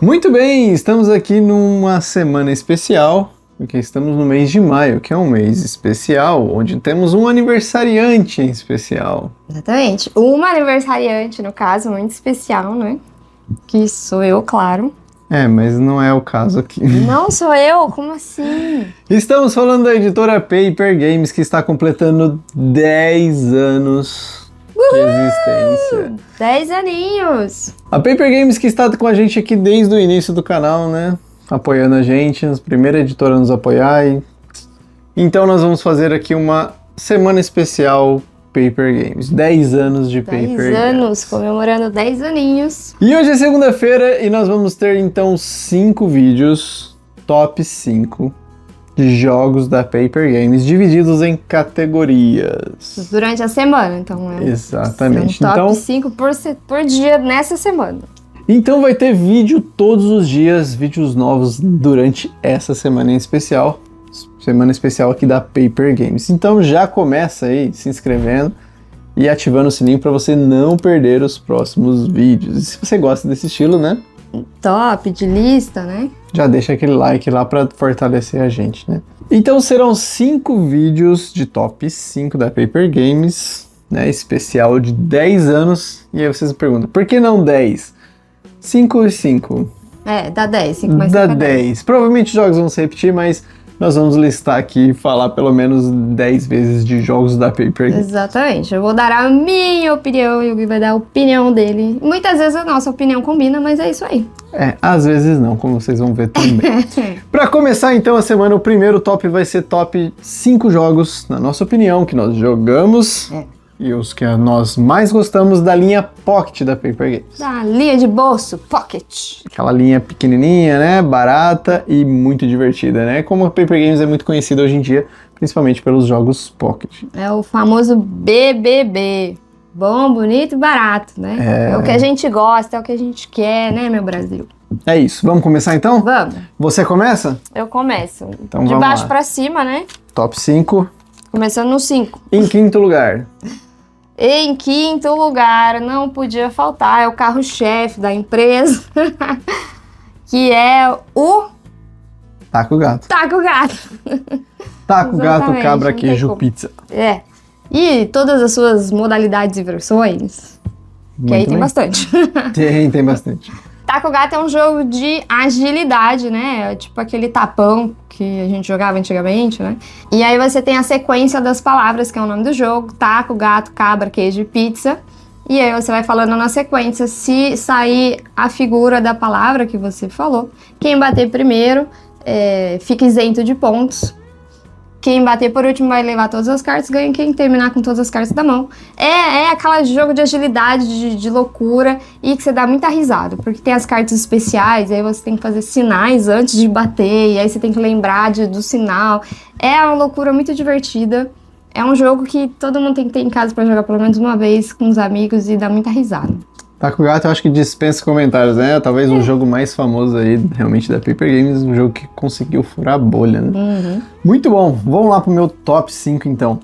Muito bem, estamos aqui numa semana especial, porque estamos no mês de maio, que é um mês especial, onde temos um aniversariante em especial. Exatamente. Uma aniversariante, no caso, muito especial, né? Que sou eu, claro. É, mas não é o caso aqui. Não sou eu? Como assim? Estamos falando da editora Paper Games, que está completando 10 anos de existência. 10 aninhos! A Paper Games que está com a gente aqui desde o início do canal, né? Apoiando a gente, a primeira editora a nos apoiar. Então nós vamos fazer aqui uma semana especial Paper Games. 10 anos de Paper Games. 10 anos, comemorando 10 aninhos. E hoje é segunda-feira e nós vamos ter então 5 vídeos, top 5 de jogos da Paper Games, divididos em categorias. Durante a semana, então. Exatamente. Top Então, 5 por dia nessa semana. Então vai ter vídeo todos os dias, vídeos novos durante essa semana em especial. Semana especial aqui da Paper Games. Então já começa aí se inscrevendo e ativando o sininho para você não perder os próximos vídeos. E se você gosta desse estilo, né? Top de lista, né? Já deixa aquele like lá para fortalecer a gente, né? Então serão 5 vídeos de top 5 da Paper Games, né? Especial de 10 anos. E aí vocês me perguntam, por que não 10? 5 e 5. É, dá 10. 5 mais 5 dá é 10. Provavelmente os jogos vão se repetir, mas nós vamos listar aqui e falar pelo menos 10 vezes de jogos da Paper Games. Exatamente. Eu vou dar a minha opinião e o Gui vai dar a opinião dele. Muitas vezes a nossa opinião combina, mas é isso aí. É, às vezes não, como vocês vão ver também. Para começar então a semana, o primeiro top vai ser top 5 jogos, na nossa opinião, que nós jogamos. E os que nós mais gostamos da linha Pocket da Paper Games. Da linha de bolso, Pocket. Aquela linha pequenininha, né? Barata e muito divertida, né? Como a Paper Games é muito conhecida hoje em dia, principalmente pelos jogos Pocket. É o famoso BBB. Bom, bonito e barato, né? É o que a gente gosta, é o que a gente quer, né, meu Brasil? É isso. Vamos começar então? Vamos. Você começa? Eu começo. Então de vamos baixo lá. pra cima, né? Top 5. Começando no 5. Em quinto lugar. Em quinto lugar, não podia faltar, é o carro-chefe da empresa, que é o Taco Gato. Taco Gato. Taco Gato, Exatamente, cabra, não tem queijo, como. pizza. É. E todas as suas modalidades e versões, que aí Muito tem bem. bastante. Tem bastante. Taco Gato é um jogo de agilidade, né? É tipo aquele tapão que a gente jogava antigamente, né? E aí você tem a sequência das palavras, que é o nome do jogo: taco, gato, cabra, queijo e pizza. E aí você vai falando na sequência. Se sair a figura da palavra que você falou, quem bater primeiro fica isento de pontos. Quem bater por último vai levar todas as cartas, ganha quem terminar com todas as cartas da mão. É aquele jogo de agilidade, de loucura, e que você dá muita risada, porque tem as cartas especiais, aí você tem que fazer sinais antes de bater, e aí você tem que lembrar do sinal. É uma loucura muito divertida. É um jogo que todo mundo tem que ter em casa pra jogar pelo menos uma vez com os amigos e dar muita risada. Taco Gato eu acho que dispensa comentários, né? Talvez o jogo mais famoso aí, realmente, da Paper Games, um jogo que conseguiu furar a bolha, né? Uhum. Muito bom, vamos lá pro meu top 5 então.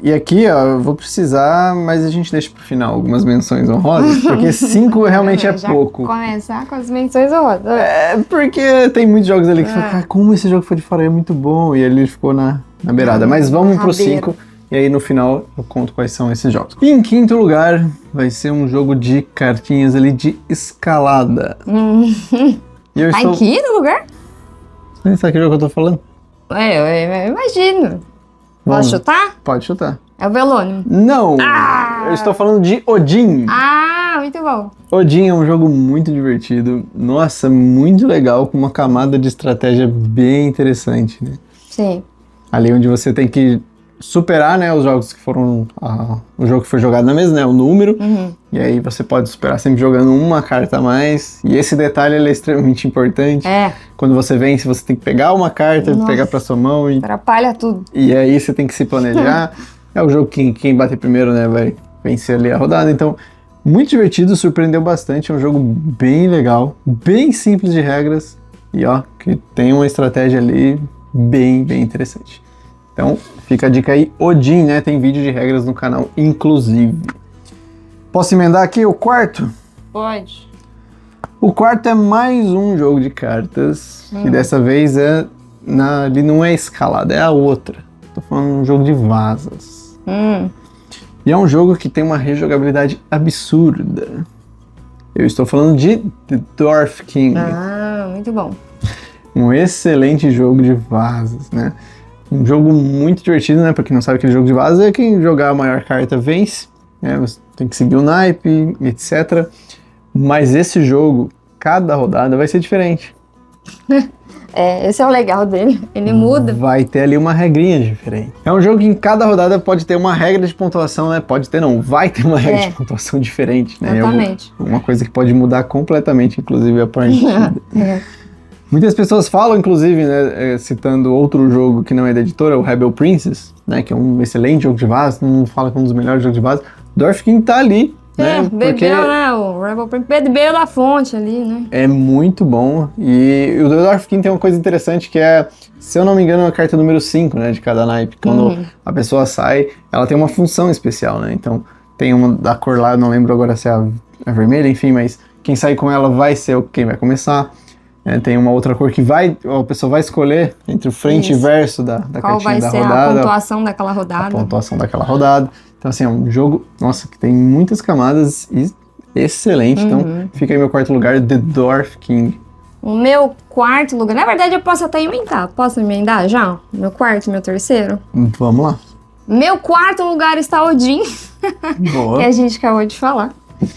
E aqui, ó, eu vou precisar, mas a gente deixa pro final algumas menções honrosas, porque 5 realmente é Já pouco. começar com as menções honrosas. É, porque tem muitos jogos ali que você fala, cara, como esse jogo foi de fora, é muito bom, e ele ficou na beirada. Mas vamos pro Rabeira. 5, e aí no final eu conto quais são esses jogos. E em quinto lugar, vai ser um jogo de cartinhas ali de escalada. E eu Tá em quinto lugar? Você sabe que jogo que eu tô falando? Eu imagino. Vamos. Posso chutar? Pode chutar. É o Velônio. Não! Ah! Eu estou falando de Odin. Ah, muito bom. Odin é um jogo muito divertido. Nossa, muito legal, com uma camada de estratégia bem interessante, né? Sim. Ali onde você tem que superar, né, os jogos que foram... o jogo que foi jogado na mesa, né, o número. E aí você pode superar sempre jogando uma carta a mais. E esse detalhe ele é extremamente importante. É. Quando você vence, você tem que pegar uma carta, Nossa. pegar pra sua mão e Atrapalha tudo. aí você tem que se planejar. É o jogo que quem bater primeiro, né, vai vencer ali a rodada. Então, muito divertido, surpreendeu bastante. É um jogo bem legal, bem simples de regras. E ó, que tem uma estratégia ali bem interessante. Então, fica a dica aí, Odin, né? Tem vídeo de regras no canal, inclusive. Posso emendar aqui o quarto? Pode. O O quarto é mais um jogo de cartas, que dessa vez ele não é escalada, é a outra. Tô falando de um jogo de vasas. E é um jogo que tem uma rejogabilidade absurda. Eu estou falando de The Dwarf King. Ah, muito bom. Um excelente jogo de vasas, né? Um jogo muito divertido, né? Pra quem não sabe, aquele jogo de vasas é quem jogar a maior carta vence, né? Você tem que seguir o naipe, etc. Mas esse jogo, cada rodada vai ser diferente. Esse é o legal dele. Ele muda. Vai ter ali uma regrinha diferente. É um jogo que em cada rodada pode ter uma regra de pontuação, né? Pode ter, não. Vai ter uma regra de pontuação diferente, né? Exatamente. Uma coisa que pode mudar completamente, inclusive, a partida. Muitas pessoas falam, inclusive, né, citando outro jogo que não é da editora, o Rebel Princess, né? Que é um excelente jogo de vaso. Todo mundo fala que é um dos melhores jogos de vaso. Dwarf King tá ali. Bebeu, né? O Rebel Princess bebeu da fonte ali, né? É muito bom. E o Dwarf King tem uma coisa interessante que é, se eu não me engano, a carta número 5, né, de cada naipe. Quando a pessoa sai, ela tem uma função especial, né? Então, tem uma da cor lá, não lembro agora se é a vermelha, enfim, mas quem sair com ela vai ser quem vai começar. Tem uma outra cor que a pessoa vai escolher entre o frente e verso da cartinha da rodada. Qual vai ser a pontuação daquela rodada. A pontuação daquela rodada. Então, assim, é um jogo, nossa, que tem muitas camadas e excelente. Então, fica aí meu quarto lugar, The Dwarf King. O meu quarto lugar, na verdade, eu posso até emendar. Posso emendar já? Meu quarto e meu terceiro? Vamos lá. Meu quarto lugar está Odin. Boa. Que a gente acabou de falar.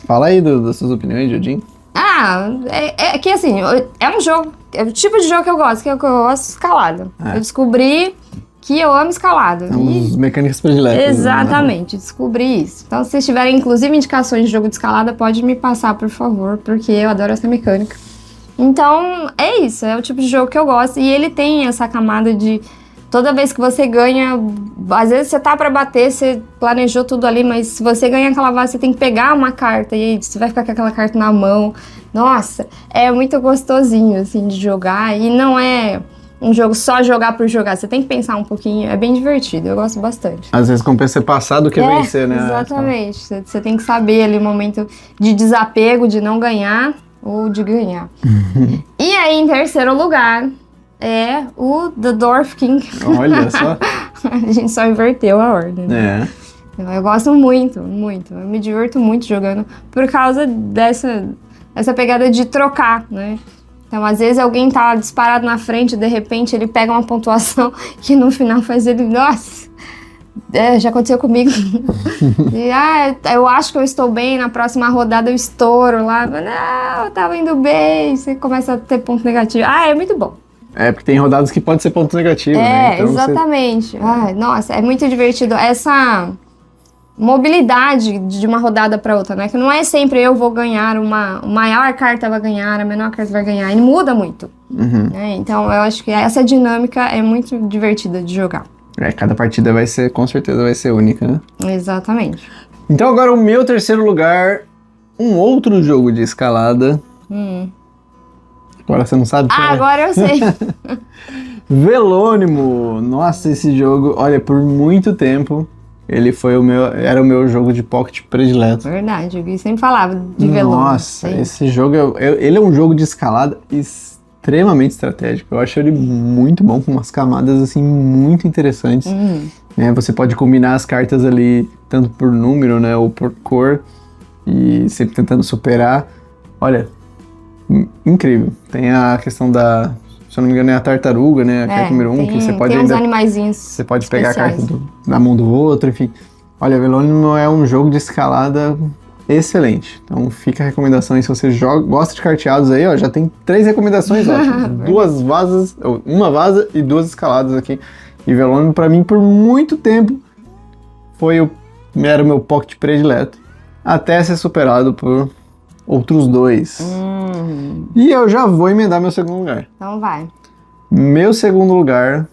Fala aí das suas opiniões de Odin. Que assim, é um jogo, é o tipo de jogo que eu gosto, que eu gosto de escalada. Eu descobri que eu amo escalada. É um dos mecânicos prediletos. Exatamente, descobri isso. Então, se vocês tiverem, inclusive, indicações de jogo de escalada, pode me passar, por favor, porque eu adoro essa mecânica. Então, é isso, é o tipo de jogo que eu gosto. E ele tem essa camada de... Toda vez que você ganha, às vezes você tá pra bater, você planejou tudo ali, mas se você ganha aquela vaza, você tem que pegar uma carta e aí você vai ficar com aquela carta na mão. Nossa, é muito gostosinho, assim, de jogar e não é um jogo só jogar por jogar. Você tem que pensar um pouquinho, é bem divertido, eu gosto bastante. Às vezes compensa ser passar do que vencer, né? Exatamente, você tem que saber ali o momento de desapego, de não ganhar ou de ganhar. E aí, em terceiro lugar... é o The Dwarf King. Olha só. A gente só inverteu a ordem. Né? Eu gosto muito, muito. Eu me diverto muito jogando por causa dessa pegada de trocar, né? Então, às vezes alguém tá disparado na frente, de repente ele pega uma pontuação que no final faz ele... Nossa! Já aconteceu comigo. Eu acho que eu estou bem, na próxima rodada eu estouro lá. Não, eu tava indo bem. Você começa a ter ponto negativo. É muito bom. Porque tem rodadas que pode ser ponto negativo, né? Então exatamente. Nossa, é muito divertido. Essa mobilidade de uma rodada para outra, né? Que não é sempre eu vou ganhar, a maior carta vai ganhar, a menor carta vai ganhar. Ele muda muito. Né? Então, eu acho que essa dinâmica é muito divertida de jogar. Cada partida com certeza vai ser única, né? Exatamente. Então, agora o meu terceiro lugar, um outro jogo de escalada. Agora você não sabe? Agora eu sei. Velônimo. Nossa, esse jogo, olha, por muito tempo, ele foi era o meu jogo de pocket predileto. Verdade, o Gui sempre falava de Velônimo. Nossa, esse jogo, ele é um jogo de escalada extremamente estratégico. Eu acho ele muito bom, com umas camadas, assim, muito interessantes. Você pode combinar as cartas ali, tanto por número, né, ou por cor, e sempre tentando superar. Olha... incrível. Tem a questão se eu não me engano, é a tartaruga, né? A carta número 1, que você pode tem uns animaizinhos. Você pode pegar a carta na mão do outro, enfim. Olha, Velônimo é um jogo de escalada excelente. Então fica a recomendação aí, se você gosta de carteados aí, ó, já tem 3 recomendações, ó. 2 vasas, uma vaza e 2 escaladas aqui. E Velônimo, pra mim, por muito tempo, era o meu pocket predileto. Até ser superado por outros 2. E eu já vou emendar meu segundo lugar. Então vai. Meu segundo lugar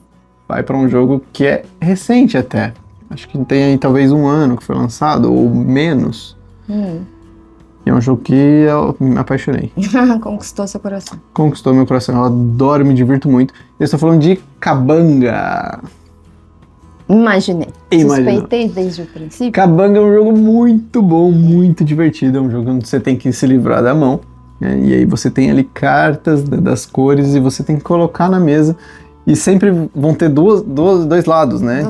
vai para um jogo que é recente até. Acho que tem aí talvez 1 ano que foi lançado, ou menos. E é um jogo que eu me apaixonei. Conquistou seu coração. Conquistou meu coração. Eu adoro, me divirto muito. Eu estou falando de Kabanga. Imaginei. Suspeitei desde o princípio. Kabanga é um jogo muito bom, muito divertido. É um jogo onde você tem que se livrar da mão. né? E aí você tem ali cartas das cores e você tem que colocar na mesa. E sempre vão ter dois lados, né?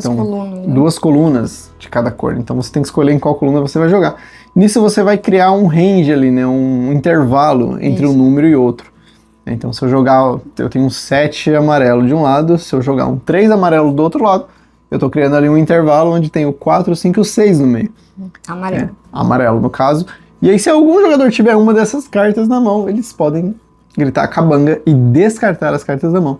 Duas colunas de cada cor. Então você tem que escolher em qual coluna você vai jogar. Nisso você vai criar um range ali, né? Um intervalo entre um número e outro. Então se eu tenho um 7 amarelo de um lado, se eu jogar um 3 amarelo do outro lado, eu tô criando ali um intervalo onde tem o 4, o 5 e o 6 no meio. Amarelo. Amarelo no caso. E aí se algum jogador tiver uma dessas cartas na mão, eles podem gritar cabanga e descartar as cartas da mão.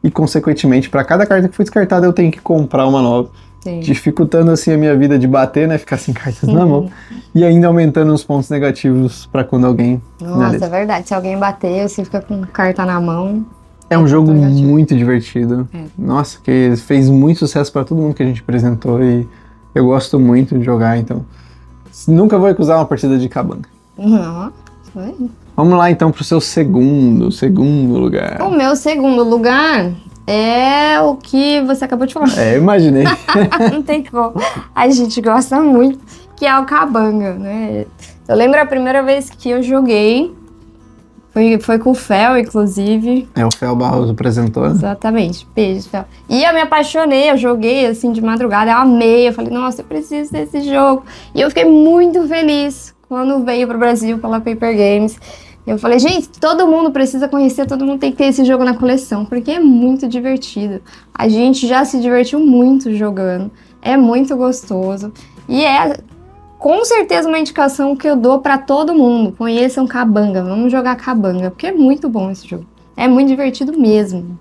E, consequentemente, para cada carta que foi descartada, eu tenho que comprar uma nova. Sim. Dificultando, assim, a minha vida de bater, né? Ficar sem cartas na mão. E ainda aumentando os pontos negativos para quando alguém... Nossa, é verdade. Se alguém bater, você fica com carta na mão. É um jogo muito divertido. Nossa, que fez muito sucesso para todo mundo que a gente apresentou. E eu gosto muito de jogar, então... Nunca vou recusar uma partida de cabanga. Foi. Vamos lá, então, pro seu segundo lugar. O meu segundo lugar é o que você acabou de falar. Eu imaginei. Não tem como. A gente gosta muito, que é o cabanga, né? Eu lembro a primeira vez que eu joguei, foi com o Fel, inclusive. O Fel Barroso apresentou, né? Exatamente. Beijo, Fel. E eu me apaixonei, eu joguei, assim, de madrugada, eu amei. Eu falei, nossa, eu preciso desse jogo. E eu fiquei muito feliz quando veio pro Brasil pela Paper Games. Eu falei, gente, todo mundo precisa conhecer, todo mundo tem que ter esse jogo na coleção, porque é muito divertido. A gente já se divertiu muito jogando, é muito gostoso. E é, com certeza, uma indicação que eu dou pra todo mundo. Conheçam Cabanga, vamos jogar Cabanga, porque é muito bom esse jogo. É muito divertido mesmo.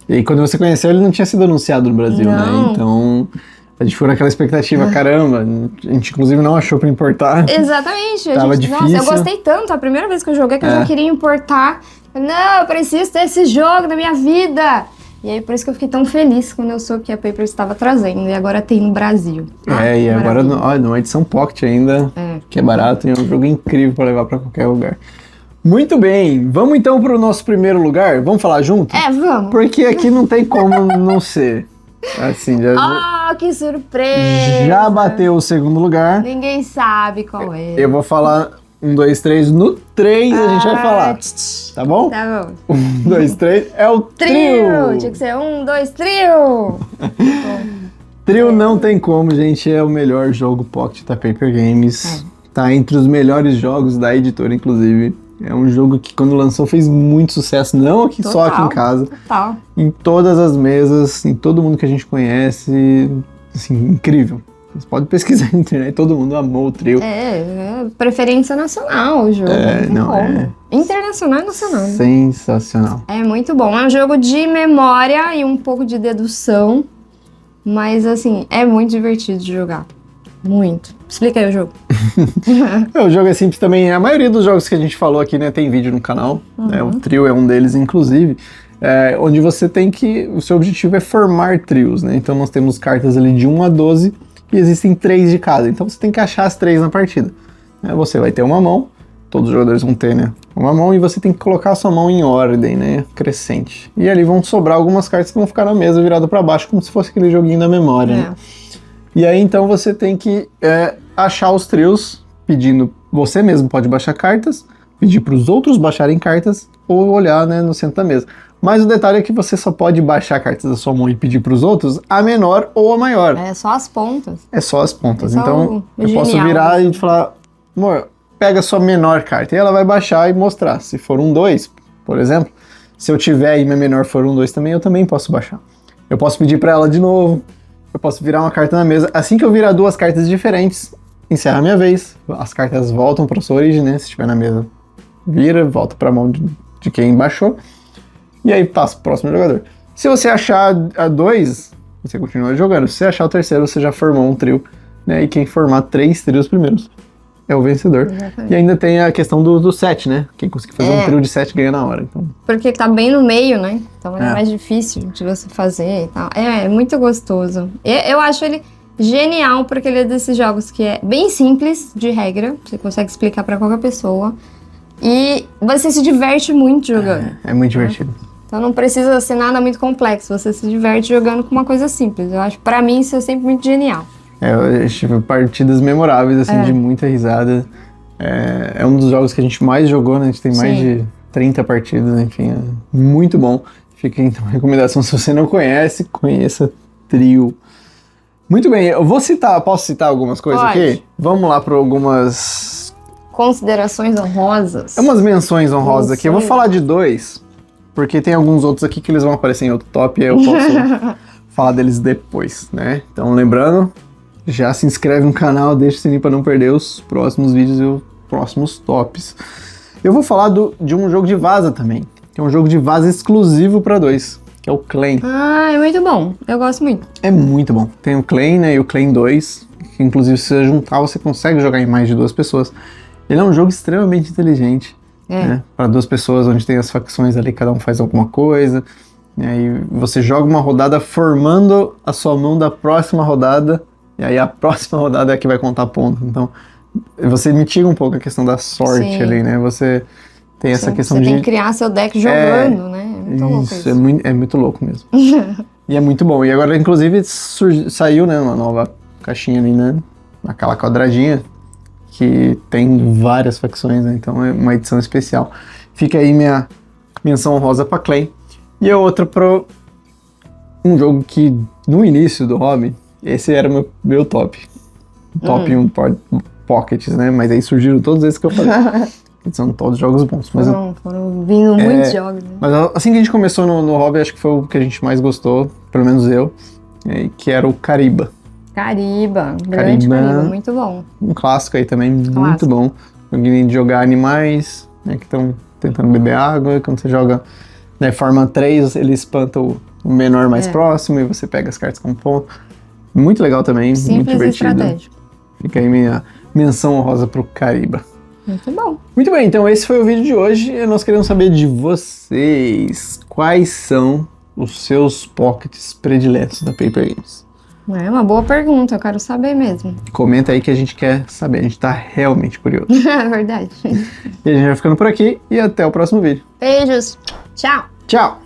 E quando você conheceu, ele não tinha sido anunciado no Brasil, né? Então... A gente foi naquela expectativa, caramba, a gente inclusive não achou pra importar. Exatamente. Tava difícil. Nossa, eu gostei tanto, a primeira vez que eu joguei que eu já queria importar. Não, eu preciso ter esse jogo na minha vida. E aí por isso que eu fiquei tão feliz quando eu soube que a Paper estava trazendo. E agora tem no Brasil. E agora numa edição Pocket ainda, que é barato e é um jogo incrível pra levar pra qualquer lugar. Muito bem, vamos então pro nosso primeiro lugar? Vamos falar junto? Vamos. Porque aqui não tem como não ser. Assim, que surpresa! Já bateu o segundo lugar. Ninguém sabe qual é. Eu vou falar 1, 2, 3. No 3 a gente vai falar. Tá bom? Tá bom. 1, 2, 3. É o trio! Tinha que ser 1, 2, trio! Trio não tem como, gente. É o melhor jogo Pocket da Paper Games. Tá entre os melhores jogos da editora, inclusive. É um jogo que quando lançou fez muito sucesso, não aqui só aqui em casa. Total. Em todas as mesas, em todo mundo que a gente conhece. Assim, incrível. Você pode pesquisar na internet, todo mundo amou o trio. Preferência nacional o jogo. Internacional e nacional. Sensacional. É muito bom. É um jogo de memória e um pouco de dedução. Mas, assim, é muito divertido de jogar. Muito. Explica aí o jogo. O jogo é simples também. A maioria dos jogos que a gente falou aqui, né, tem vídeo no canal. O trio é um deles, inclusive. Onde você tem que... O seu objetivo é formar trios, né? Então nós temos cartas ali de 1 a 12 e existem 3 de cada. Então você tem que achar as 3 na partida. Você vai ter uma mão, todos os jogadores vão ter, né, uma mão, e você tem que colocar a sua mão em ordem, né, crescente. E ali vão sobrar algumas cartas que vão ficar na mesa virado para baixo, como se fosse aquele joguinho da memória, né? E aí então você tem que achar os trios, pedindo, você mesmo pode baixar cartas, pedir para os outros baixarem cartas ou olhar, né, no centro da mesa. Mas o detalhe é que você só pode baixar cartas da sua mão e pedir para os outros a menor ou a maior. É só as pontas. É só as pontas. É só então eu genial, posso virar e falar, amor, pega a sua menor carta. E ela vai baixar e mostrar. Se for um 2, por exemplo, se eu tiver e minha menor for um 2 também, eu também posso baixar. Eu posso pedir para ela de novo. Eu posso virar uma carta na mesa. Assim que eu virar 2 cartas diferentes, encerra a minha vez. As cartas voltam para sua origem, né? Se estiver na mesa, vira, volta para a mão de quem baixou. E aí passa pro próximo jogador. Se você achar a 2, você continua jogando. Se você achar o terceiro, você já formou um trio, né? E quem formar 3 trios primeiros é o vencedor. Exatamente. E ainda tem a questão do 7, né? Quem conseguir fazer um trio de 7 ganha na hora. Então. Porque tá bem no meio, né? Então é mais difícil de você fazer e tal. É muito gostoso. Eu acho ele genial, porque ele é desses jogos que é bem simples de regra. Você consegue explicar pra qualquer pessoa. E você se diverte muito jogando. É muito divertido. Então não precisa ser nada muito complexo. Você se diverte jogando com uma coisa simples. Eu acho, pra mim, isso é sempre muito genial. Eu tive partidas memoráveis, assim, de muita risada. É um dos jogos que a gente mais jogou, né? A gente tem mais Sim. de 30 partidas, enfim, é muito bom. Fica então a recomendação, se você não conhece, conheça Trio. Muito bem, eu vou citar, posso citar algumas coisas Pode. aqui? Vamos lá para algumas Considerações honrosas. umas menções honrosas aqui. Eu vou Menções. falar de 2, porque tem alguns outros aqui que eles vão aparecer em outro top e aí eu posso falar deles depois, né? Então, lembrando, já se inscreve no canal, deixa o sininho para não perder os próximos vídeos e os próximos tops. Eu vou falar de um jogo de vaza também, que é um jogo de vaza exclusivo para 2, que é o Claim. Ah, é muito bom. Eu gosto muito. É muito bom. Tem o Claim, né, e o Claim 2, que inclusive se você juntar, você consegue jogar em mais de 2 pessoas. Ele é um jogo extremamente inteligente, né, para 2 pessoas, onde tem as facções ali, cada um faz alguma coisa, e aí você joga uma rodada formando a sua mão da próxima rodada, e aí a próxima rodada é a que vai contar ponto. Então, você mitiga um pouco a questão da sorte Sim. ali, né, você tem essa Sim, questão você de... tem que criar seu deck jogando, né? É muito louco Isso, isso. é muito louco mesmo. E é muito bom. E agora, inclusive, saiu, né, uma nova caixinha ali, né, naquela quadradinha, que tem várias facções, né, então é uma edição especial. Fica aí minha menção honrosa pra Clay. E a outra pro um jogo que, no início do hobby, esse era meu top. Top 1 Pockets, né, mas aí surgiram todos esses que eu falei. São todos jogos bons. Mas Foram vindo muitos jogos. Né? Mas assim que a gente começou no hobby, acho que foi o que a gente mais gostou, pelo menos eu, que era o Cariba. Cariba, grande Cariba, muito bom. Um clássico aí também, muito bom. Joguinho de jogar animais, né, que estão tentando beber água. Quando você joga, né, forma 3, ele espanta o menor mais próximo e você pega as cartas com ponto. Muito legal também, Simples muito divertido. E estratégico. Fica aí minha menção honrosa pro Cariba. Muito bom. Muito bem, então esse foi o vídeo de hoje e nós queremos saber de vocês quais são os seus pockets prediletos da Paper Games. É uma boa pergunta, eu quero saber mesmo. Comenta aí que a gente quer saber, a gente tá realmente curioso. É verdade. E a gente vai ficando por aqui e até o próximo vídeo. Beijos. Tchau. Tchau!